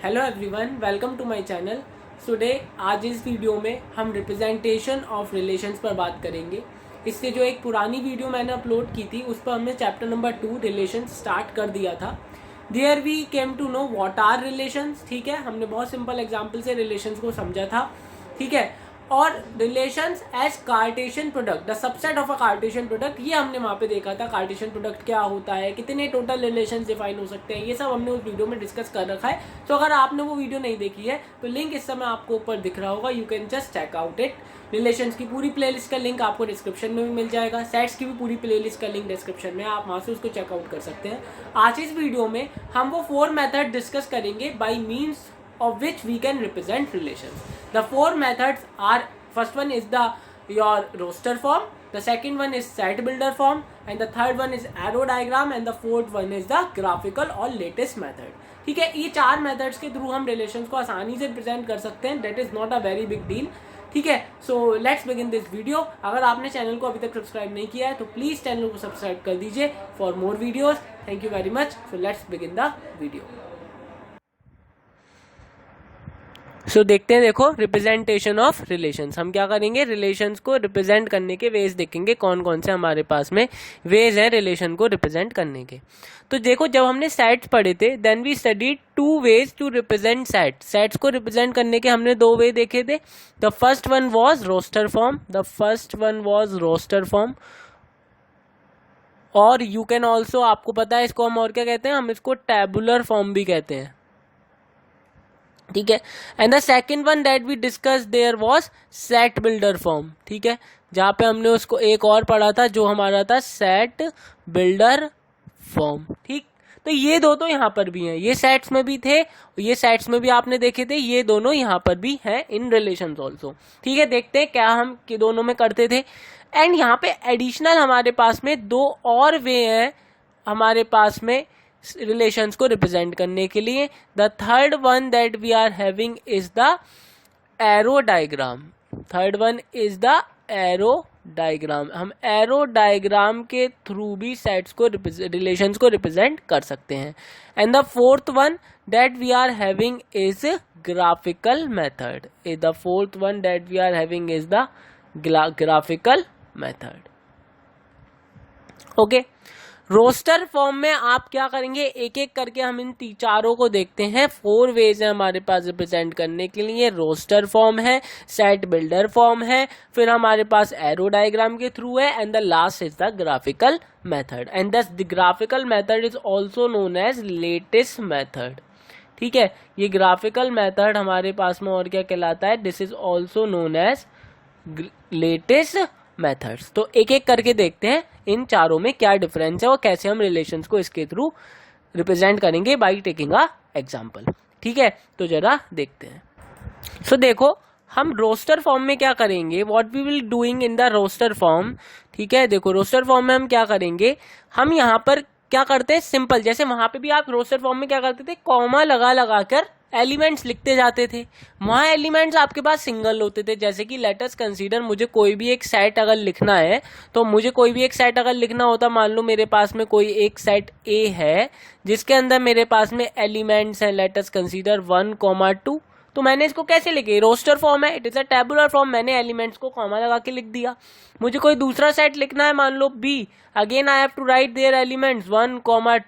Hello everyone, welcome to my channel. Today आज इस video में हम रिप्रेजेंटेशन ऑफ रिलेशंस पर बात करेंगे। इससे जो एक पुरानी वीडियो मैंने अपलोड की थी उस पर हमने चैप्टर नंबर 2 रिलेशंस स्टार्ट कर दिया था। There we came to know what are relations. ठीक है, हमने बहुत सिंपल एग्जांपल से रिलेशंस को समझा था। ठीक है, और relations as Cartesian product, the subset of a Cartesian product, ये हमने वहाँ पे देखा था। कार्टेशियन प्रोडक्ट क्या होता है, कितने टोटल रिलेशंस डिफाइन हो सकते हैं, ये सब हमने उस वीडियो में डिस्कस कर रखा है। तो अगर आपने वो वीडियो नहीं देखी है तो लिंक इस समय आपको ऊपर दिख रहा होगा, you can just check out it. Relations की पूरी प्लेलिस्ट का लिंक आपको डिस्क्रिप्शन में भी मिल जाएगा। सेट्स की भी पूरी प्लेलिस्ट का लिंक डिस्क्रिप्शन में, आप वहाँ से उसको चेकआउट कर सकते हैं। आज इस वीडियो में हम वो 4 मेथड डिस्कस करेंगे by means of which we can represent relations. The 4 methods are, first one is the your roster form, the second one is set builder form, and the third one is arrow diagram, and the fourth one is the graphical or lattice method. ठीक है, ये 4 methods के through हम relations को आसानी से present कर सकते हैं। That is not a very big deal. ठीक है, सो लेट्स बिगिन दिस वीडियो। अगर आपने चैनल को अभी तक सब्सक्राइब नहीं किया है तो प्लीज चैनल को सब्सक्राइब कर दीजिए for more videos. Thank you very much. So let's begin the video. So देखते हैं, देखो रिप्रेजेंटेशन ऑफ रिलेशंस। हम क्या करेंगे, रिलेशंस को रिप्रेजेंट करने के वेज देखेंगे, कौन कौन से हमारे पास में वेज हैं रिलेशन को रिप्रेजेंट करने के। तो देखो, जब हमने सेट्स पढ़े थे then we studied 2 ways to represent sets. Sets को रिप्रेजेंट करने के हमने 2 वे देखे थे। The first one was roster form, और यू कैन ऑल्सो, आपको पता है इसको हम और क्या कहते हैं, हम इसको टैबुलर फॉर्म भी कहते हैं। ठीक है, and the second one that we discuss there was set builder form. ठीक है, जहां पे हमने उसको एक और पढ़ा था जो हमारा था सेट बिल्डर फॉर्म। ठीक, तो ये दो तो यहाँ पर भी हैं, ये सेट्स में भी थे, ये सेट्स में भी आपने देखे थे, ये दोनों यहाँ पर भी हैं इन रिलेशंस ऑल्सो। ठीक है, देखते हैं क्या हम कि दोनों में करते थे। एंड यहाँ पे एडिशनल हमारे पास में 2 और वे हैं हमारे पास में रिलेशंस को रिप्रेजेंट करने के लिए। The third one that we are having is the arrow diagram. Third one is the arrow diagram. हम एरो डायग्राम के थ्रू भी सेट्स को रिलेशंस को रिप्रेजेंट कर सकते हैं। And the fourth one that we are having is graphical method. The fourth one that we are having is the graphical method. Okay, roster form में आप क्या करेंगे, एक एक करके हम इन 4 को देखते हैं। 4 वेज है हमारे पास रिप्रेजेंट करने के लिए। रोस्टर फॉर्म है, सेट बिल्डर फॉर्म है, फिर हमारे पास एरो डायग्राम के थ्रू है, and the last is the graphical method. And this the graphical method is also known as latest method. ठीक है, ये ग्राफिकल मेथड हमारे पास में और क्या कहलाता है, this is also known as latest methods. तो एक एक करके देखते हैं इन 4 में क्या डिफरेंस है और कैसे हम रिलेशंस को इसके थ्रू रिप्रेजेंट करेंगे बाय टेकिंग अ एग्जांपल। ठीक है, तो जरा देखते हैं। सो देखो, हम रोस्टर फॉर्म में क्या करेंगे, what we will doing in the roster form. ठीक है, देखो रोस्टर फॉर्म में हम क्या करेंगे, हम यहाँ पर क्या करते हैं, सिंपल, जैसे वहां पे भी आप रोस्टर फॉर्म में क्या करते थे, कॉमा लगा लगा कर एलिमेंट्स लिखते जाते थे। वहां एलिमेंट्स आपके पास सिंगल होते थे। जैसे कि लेट अस कंसीडर, मुझे कोई भी एक सेट अगर लिखना है, तो मुझे कोई भी एक सेट अगर लिखना होता, मान लो मेरे पास में कोई एक सेट ए है जिसके अंदर मेरे पास में एलिमेंट्स हैं, लेट अस कंसीडर 1, 2, तो मैंने इसको कैसे लिखे, रोस्टर फॉर्म है, it is a tabular form, मैंने एलिमेंट्स को कॉमा लगा के लिख दिया। मुझे कोई दूसरा सेट लिखना है, मान लो B, again I have to write their elements 1,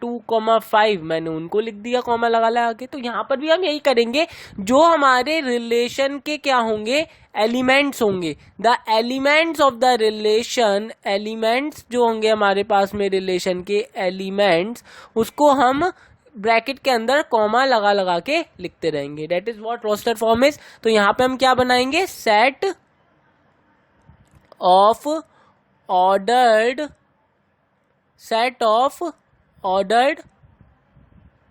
2, 5, मैंने उनको लिख दिया कॉमा लगा लगा के। तो यहाँ पर भी हम यही करेंगे, जो हमारे रिलेशन के क्या होंगे, एलिमेंट्स होंगे, the elements of the relation, elements जो होंगे हमारे पास में रिलेशन के एलिमेंट्स, उसको हम ब्रैकेट के अंदर कॉमा लगा लगा के लिखते रहेंगे। That is what roster form is. तो यहां पे हम क्या बनाएंगे, set of ordered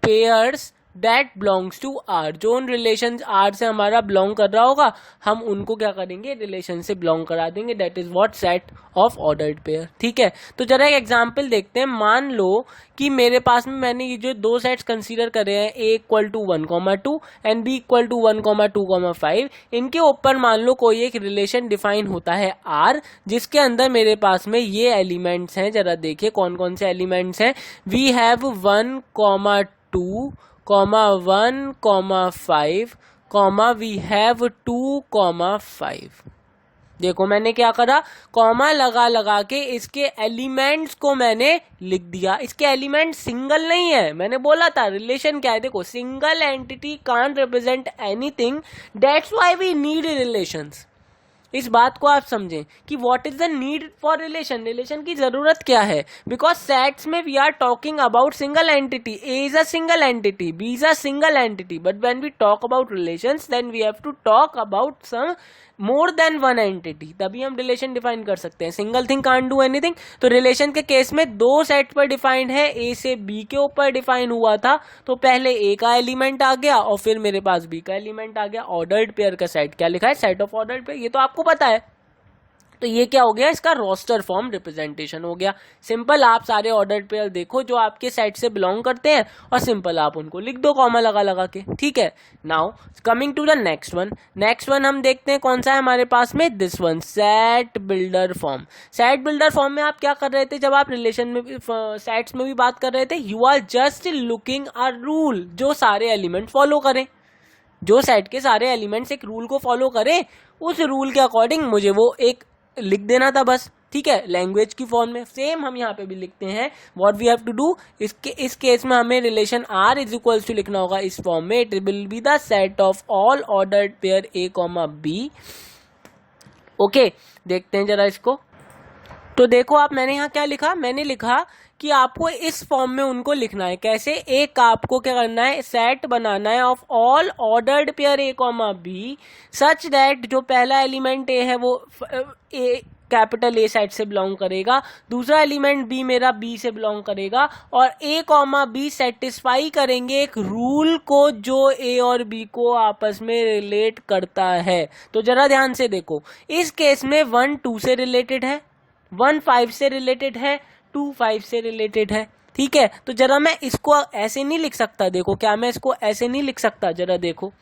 pairs that belongs to R. जो उन रिलेशन आर से हमारा बिलोंग कर रहा होगा, हम उनको क्या करेंगे, रिलेशन से बिलोंग करा देंगे। That is what set of ordered pair. ठीक है, तो जरा एक एग्जांपल देखते हैं। मान लो कि मेरे पास में मैंने ये जो 2 सेट्स कंसीडर करे हैं, a = 1, 2 एंड b = 1, 2, 5, इनके ऊपर मान लो कोई एक रिलेशन डिफाइन होता है r, जिसके अंदर मेरे पास में ये एलिमेंट्स हैं। जरा देखिए कौन कौन से एलिमेंट्स हैं। We have 1, 2, 1, 5, we have 2, 5। देखो मैंने क्या करा, कॉमा लगा लगा के इसके एलिमेंट्स को मैंने लिख दिया। इसके एलिमेंट सिंगल नहीं है, मैंने बोला था रिलेशन क्या है। देखो single entity can't represent anything, that's why we need relations. इस बात को आप समझें कि what is the need for relation, relation की जरूरत क्या है। बिकॉज सेट्स में we are talking about single entity, A is a single entity, B is a single entity, but when we talk about relations then we have to talk about some more than one entity, तभी हम relation define कर सकते हैं। Single thing can't do anything. तो relation के case में दो set पर डिफाइंड है, ए से बी के ऊपर डिफाइन हुआ था, तो पहले ए का एलिमेंट आ गया और फिर मेरे पास बी का एलिमेंट आ गया। ऑर्डर्ड पेयर का सेट क्या लिखा है, सेट ऑफ ऑर्डर्ड पेयर, ये तो आपको पता है। तो ये क्या हो गया, इसका रोस्टर फॉर्म रिप्रेजेंटेशन हो गया। सिंपल आप सारे ऑर्डर्ड पेयर देखो जो आपके सेट से बिलोंग करते हैं और सिंपल आप उनको लिख दो कॉमा लगा लगा के, ठीक है। Now coming to the next one, next one हम देखते हैं कौन सा है हमारे पास में, this one, set builder form. Set builder form में आप क्या कर रहे थे, जब आप रिलेशन में भी सेट्स में भी बात कर रहे थे, you are just looking a rule जो सारे एलिमेंट फॉलो करें, जो सेट के सारे एलिमेंट्स एक रूल को फॉलो करें, उस रूल के अकॉर्डिंग मुझे वो एक लिख देना था बस, ठीक है। लैंग्वेज की फॉर्म में सेम हम यहाँ पे भी लिखते हैं। What we have to do, इस केस में हमें relation R is equals to लिखना होगा इस फॉर्म में, it will be the set of all ordered pair A comma B. Okay, देखते हैं जरा इसको। तो देखो आप, मैंने यहाँ क्या लिखा, मैंने लिखा कि आपको इस फॉर्म में उनको लिखना है। कैसे, एक आपको क्या करना है, सेट बनाना है of all ordered pair A comma B such that जो पहला एलिमेंट ए है वो ए कैपिटल ए सेट से बिलोंग करेगा, दूसरा एलिमेंट बी मेरा बी से बिलोंग करेगा, और ए कॉमा बी सेटिस्फाई करेंगे एक रूल को जो ए और बी को आपस में रिलेट करता है। तो जरा ध्यान से देखो, इस केस में 1 2 से रिलेटेड है, 1 5 से रिलेटेड है, 2 5 से रिलेटेड है, ठीक है। तो जरा मैं इसको ऐसे नहीं लिख सकता, देखो क्या मैं इसको ऐसे नहीं लिख सकता, जरा देखो,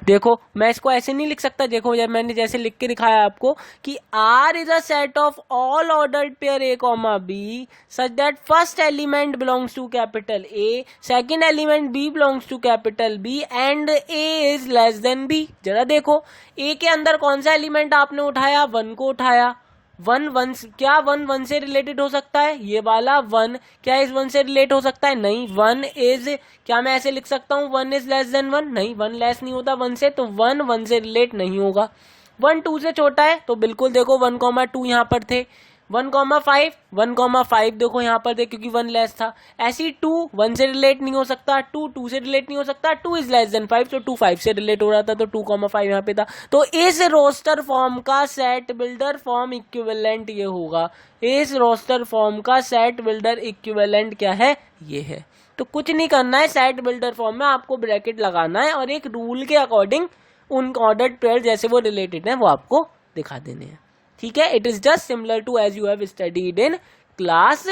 देखो मैं इसको ऐसे नहीं लिख सकता। देखो जब मैंने जैसे लिख के दिखाया आपको कि R is a set of all ordered pair A comma B such that first element belongs to capital A, second element B belongs to capital B and A is less than B. जरा देखो ए के अंदर कौन सा element आपने उठाया, 1 को उठाया। 1 क्या 1 से रिलेटेड हो सकता है, ये वाला 1 क्या इस 1 से रिलेट हो सकता है, नहीं। 1 इज, क्या मैं ऐसे लिख सकता हूँ 1 इज लेस देन 1, नहीं, 1 लेस नहीं होता 1 से, तो 1 से रिलेट नहीं होगा। 1 2 से छोटा है, तो बिल्कुल देखो 1 2 यहाँ पर थे। 1 5 देखो यहाँ पर थे क्योंकि 1 लेस था। ऐसी 2 1 से रिलेट नहीं हो सकता, 2 2 से रिलेट नहीं हो सकता, 2 इज लेस देन 5, तो 2 5 से रिलेट हो रहा था, तो 2 5 यहाँ पे था। तो इस रोस्टर फॉर्म का सेट बिल्डर फॉर्म इक्विवेलेंट ये होगा। इस रोस्टर फॉर्म का सेट बिल्डर इक्विवेलेंट क्या है, ये है। तो कुछ नहीं करना है, सेट बिल्डर फॉर्म में आपको ब्रैकेट लगाना है और एक रूल के अकॉर्डिंग उन ऑर्डर्ड पेयर जैसे वो रिलेटेड है वो आपको दिखा देने हैं, ठीक है। It is just similar to as you have studied in class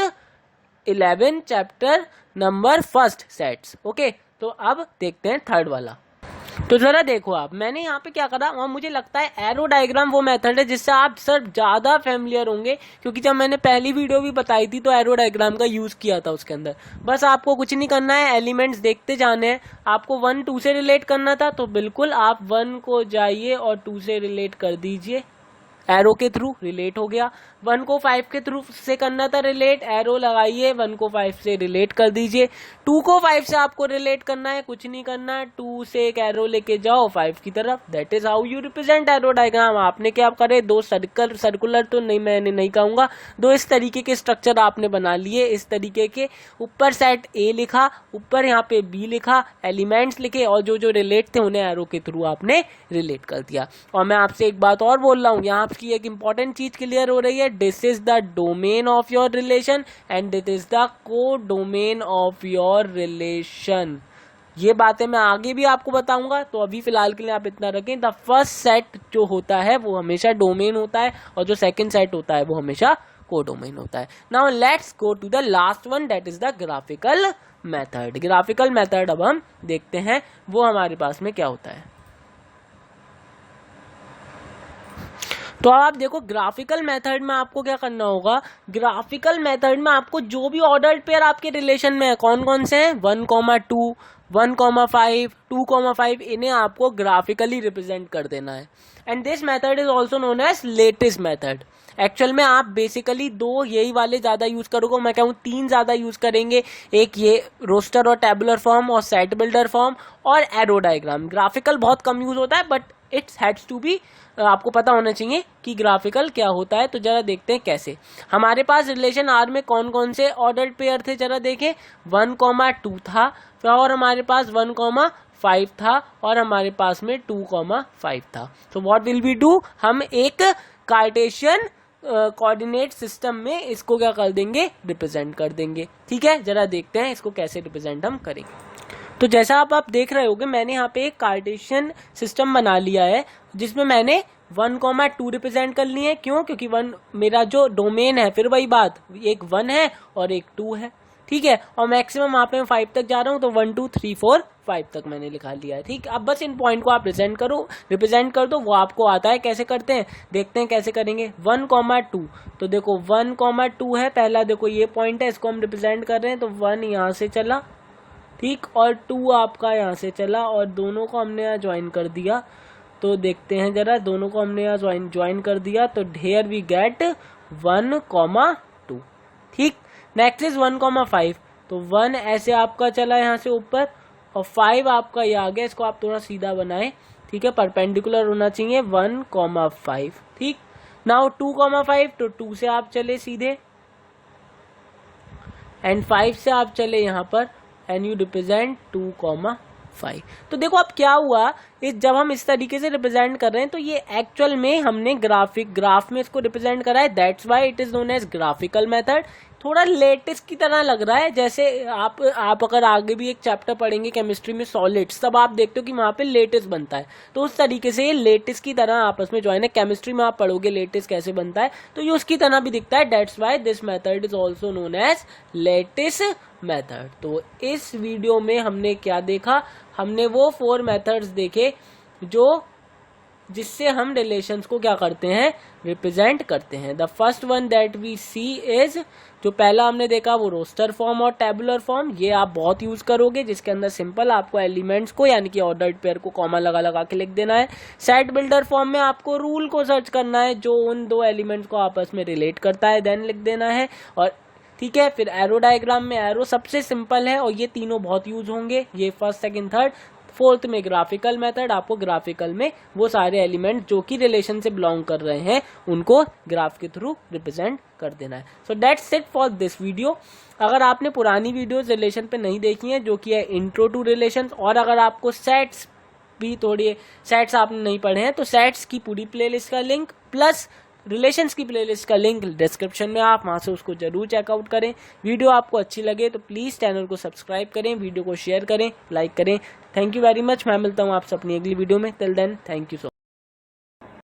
11 chapter number 1 sets. Okay, तो अब देखते हैं थर्ड वाला। तो जरा देखो आप, मैंने यहाँ पे क्या करा, और मुझे लगता है एरो डायग्राम वो मेथड है जिससे आप सर ज्यादा फेमिलियर होंगे, क्योंकि जब मैंने पहली वीडियो भी बताई थी तो एरो डायग्राम का यूज किया था उसके अंदर। बस आपको कुछ नहीं करना है, एलिमेंट्स देखते जाने हैं। आपको 1 2 से रिलेट करना था, तो बिल्कुल आप 1 को जाइए और 2 से रिलेट कर दीजिए, एरो के थ्रू रिलेट हो गया। 1 को 5 के थ्रू से करना था रिलेट, एरो लगाइए, 1 को 5 से रिलेट कर दीजिए। 2 को 5 से आपको रिलेट करना है, कुछ नहीं करना है, 2 से एक एरो लेके जाओ 5 की तरफ। That is how you represent arrow diagram. आपने क्या करे, 2 सर्कुलर तो नहीं, मैंने नहीं कहूंगा, 2 इस तरीके के स्ट्रक्चर आपने बना लिए, इस तरीके के। ऊपर सेट ए लिखा, ऊपर यहाँ पे बी लिखा, एलिमेंट्स लिखे, और जो जो रिलेट थे उन्हें एरो के थ्रू आपने रिलेट कर दिया। और मैं आपसे एक बात और बोल रहा हूँ, यहाँ की एक इंपॉर्टेंट चीज क्लियर हो रही है, this is the domain of your relation and this is the को डोमेन ऑफ योर रिलेशन। ये बातें मैं आगे भी आपको बताऊंगा, तो अभी फिलहाल के लिए आप इतना रखें। द फर्स्ट सेट जो होता है वो हमेशा डोमेन होता है, और जो सेकंड सेट होता है वो हमेशा को डोमेन होता है। Now let's go to the last one, that is the graphical method. Graphical method अब हम देखते हैं वो हमारे पास में क्या होता है। तो आप देखो ग्राफिकल मेथड में आपको क्या करना होगा, ग्राफिकल मेथड में आपको जो भी ऑर्डर्ड पेयर आपके रिलेशन में है, कौन कौन से हैं, 1,2, 1,5, 2,5, इन्हें आपको ग्राफिकली रिप्रेजेंट कर देना है। And this method is also known as lattice method. Actual में आप बेसिकली दो यही वाले ज्यादा यूज करोगे, मैं कहूँ 3 ज्यादा यूज करेंगे, एक ये रोस्टर और टेबुलर फॉर्म और सेट बिल्डर फॉर्म और एरो डायग्राम। ग्राफिकल बहुत कम यूज होता है but it's has to be, आपको पता होना चाहिए कि ग्राफिकल क्या होता है। तो जरा देखते हैं कैसे। हमारे पास रिलेशन आर में कौन कौन से ऑर्डर्ड पेयर थे, जरा देखें। 1,2 था, फिर और हमारे पास 1,5 था, और हमारे पास में 2,5 था। तो व्हाट विल वी डू, हम एक कार्टेशियन कोऑर्डिनेट सिस्टम में इसको क्या कर देंगे, रिप्रेजेंट कर देंगे। ठीक है, जरा देखते हैं इसको कैसे रिप्रेजेंट हम करेंगे। तो जैसा आप देख रहे होगे, मैंने यहाँ पे एक कार्टेशियन सिस्टम बना लिया है जिसमें मैंने 1,2 रिप्रेजेंट कर लिए हैं। क्यों, क्योंकि 1 मेरा जो डोमेन है, फिर वही बात, एक 1 है और एक 2 है। ठीक है, और मैक्सिमम वहां पे मैं 5 तक जा रहा हूँ, तो 1, 2, 3, 4, 5 तक मैंने लिखा लिया है। ठीक, अब बस इन पॉइंट को आप रिप्रेजेंट कर दो, वो आपको आता है कैसे करते हैं, देखते हैं कैसे करेंगे। 1,2, तो देखो 1,2 है पहला, देखो ये पॉइंट है, इसको हम रिप्रेजेंट कर रहे हैं। तो 1 यहाँ से चला, ठीक, और 2 आपका यहाँ से चला, और दोनों को हमने यहाँ ज्वाइन कर दिया। तो देखते हैं जरा, दोनों को हमने यहाँ ज्वाइन कर दिया, तो हियर वी गेट 1,2। ठीक, नेक्स्ट इज 1,5, तो 1 ऐसे आपका चला यहाँ से ऊपर, और 5 आपका ये आ गया। इसको आप थोड़ा सीधा बनाएं, ठीक है, परपेंडिकुलर होना चाहिए 1,5। ठीक, नाउ 2,5, तो 2 से आप चले सीधे, एंड 5 से आप चले यहाँ पर, एंड यू रिप्रेजेंट 2,5। तो देखो अब क्या हुआ, जब हम इस तरीके से रिप्रेजेंट कर रहे हैं, तो ये एक्चुअल में हमने ग्राफ में इसको रिप्रेजेंट करा है, that's why it is known as graphical method. थोड़ा लेटिस की तरह लग रहा है, जैसे आप अगर आगे भी एक चैप्टर पढ़ेंगे केमिस्ट्री में सॉलिड्स, तब आप देखते हो कि वहां पे लेटिस बनता है, तो उस तरीके से ये लेटिस की तरह आपस में ज्वाइन है। केमिस्ट्री में आप पढ़ोगे लेटिस कैसे बनता है, तो ये उसकी तरह भी दिखता है, that's why this method is also known as lattice method. तो इस वीडियो में हमने क्या देखा, हमने वो 4 मेथड्स देखे जिससे हम रिलेशंस को क्या करते हैं, रिप्रेजेंट करते हैं। The first one that we see is, जो पहला हमने देखा वो रोस्टर फॉर्म और टेबुलर फॉर्म, ये आप बहुत यूज करोगे, जिसके अंदर सिंपल आपको एलिमेंट्स को यानी कि ऑर्डर्ड पेयर को कॉमा लगा लगा के लिख देना है। सेट बिल्डर फॉर्म में आपको रूल को सर्च करना है जो उन 2 एलिमेंट्स को आपस में रिलेट करता है, देन लिख देना है। और ठीक है, फिर एरो डायग्राम में एरो सबसे सिंपल है, और ये तीनों बहुत यूज होंगे, ये फर्स्ट, सेकंड, थर्ड। फोर्थ में ग्राफिकल मेथड, आपको ग्राफिकल में वो सारे एलिमेंट जो कि रिलेशन से बिलोंग कर रहे हैं उनको ग्राफ के थ्रू रिप्रेजेंट कर देना है। So that's it for this video. अगर आपने पुरानी वीडियोस रिलेशन पे नहीं देखी हैं, जो कि है इंट्रो टू रिलेशन, और अगर आपको सेट्स भी थोड़ी सेट्स आपने नहीं पढ़े हैं, तो सेट्स की पूरी प्लेलिस्ट का लिंक प्लस रिलेशंस की प्लेलिस्ट का लिंक डिस्क्रिप्शन में, आप वहां से उसको जरूर चेकआउट करें। वीडियो आपको अच्छी लगे तो प्लीज चैनल को सब्सक्राइब करें, वीडियो को शेयर करें, लाइक करें। Thank you very much. मैं मिलता हूं आपसे अपनी अगली वीडियो में। Till then, thank you so much.